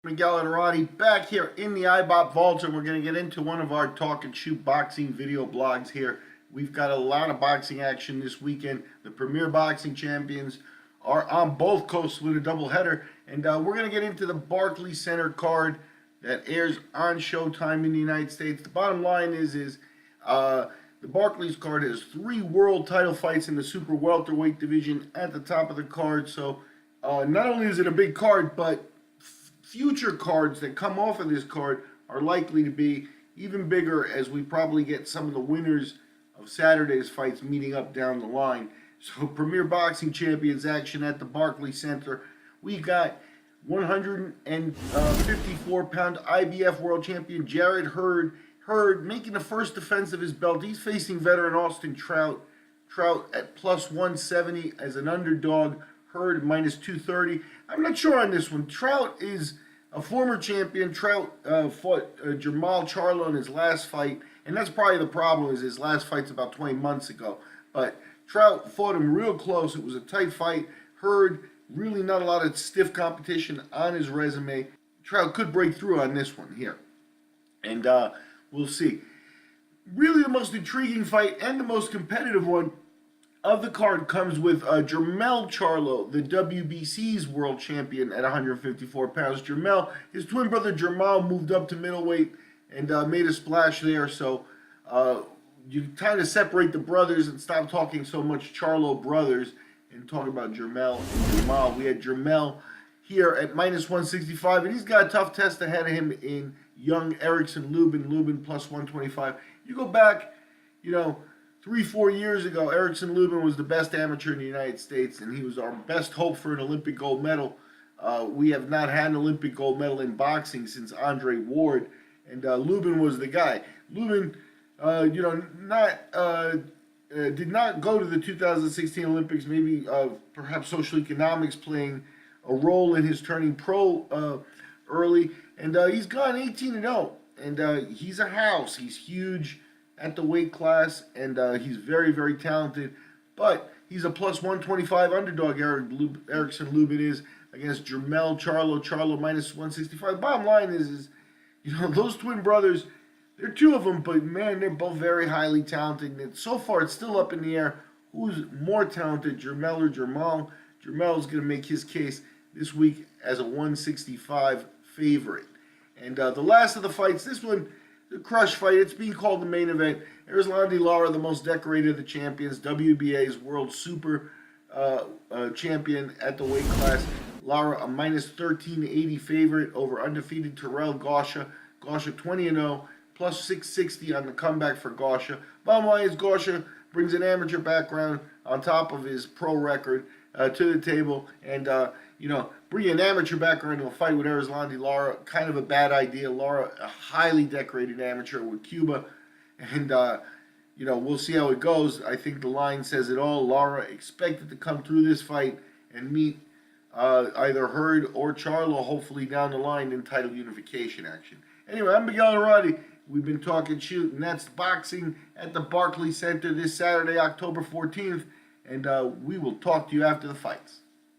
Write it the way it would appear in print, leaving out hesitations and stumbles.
Miguel Arati back here in the IBOT Vault, and we're going to get into one of our talk and shoot boxing video blogs here. We've got a lot of boxing action this weekend. The premier boxing champions are on both coasts with a doubleheader, and we're going to get into the Barclays Center card that airs on Showtime in the United States. The bottom line is the Barclays card has 3 world title fights in the super welterweight division at the top of the card. So not only is it a big card, but future cards that come off of this card are likely to be even bigger, as we probably get some of the winners of Saturday's fights meeting up down the line. So premier boxing champions action at the Barclays Center. We got 154-pound IBF world champion Jarrett Hurd making the first defense of his belt. He's facing veteran Austin Trout at plus 170 as an underdog. Hurd minus 230. I'm not sure on this one. Trout is a former champion. Trout fought Jermall Charlo in his last fight, and that's probably the problem, is his last fight's about 20 months ago. But Trout fought him real close. It was a tight fight. Hurd, really not a lot of stiff competition on his resume. Trout could break through on this one here, and we'll see. Really the most intriguing fight and the most competitive one of the card comes with Jermall Charlo, the WBC's world champion at 154 pounds. Jermall, his twin brother Jermall moved up to middleweight and made a splash there. So you kind of separate the brothers and stop talking so much Charlo brothers and talk about Jermall and Jermall. We had Jermall here at minus 165, and he's got a tough test ahead of him in young Erickson Lubin. Lubin plus 125. You go back, 3-4 years ago, Erickson Lubin was the best amateur in the United States, and he was our best hope for an Olympic gold medal. We have not had an Olympic gold medal in boxing since Andre Ward, and Lubin was the guy. Lubin, did not go to the 2016 Olympics, maybe perhaps social economics playing a role in his turning pro early, and he's gone 18-0, and he's a house. He's huge at the weight class, and he's very, very talented, but he's a plus 125 underdog. Erickson Lubin is against Jermall Charlo minus 165. Bottom line is those twin brothers, there are 2 of them, but man, they're both very highly talented, and so far it's still up in the air who's more talented, Jermall or Jermall. Jermall is going to make his case this week as a 165 favorite. And the last of the fights, this one, the crush fight, it's being called the main event. Erislandy Lara, the most decorated of the champions, WBA's world super champion at the weight class. Lara, a minus 1380 favorite over undefeated Terrell Gausha. Gausha 20-0, plus 660 on the comeback for Gausha. Bottom line is Gausha brings an amateur background on top of his pro record to the table, and bringing an amateur background to a fight with Erislandy Lara, kind of a bad idea. Lara, a highly decorated amateur with Cuba, and we'll see how it goes. I think the line says it all. Lara expected to come through this fight and meet either Hurd or Charlo, hopefully down the line in title unification action. Anyway, I'm Miguel Arati. We've been talking shoot, and that's boxing at the Barclays Center this Saturday, October 14th, and we will talk to you after the fights.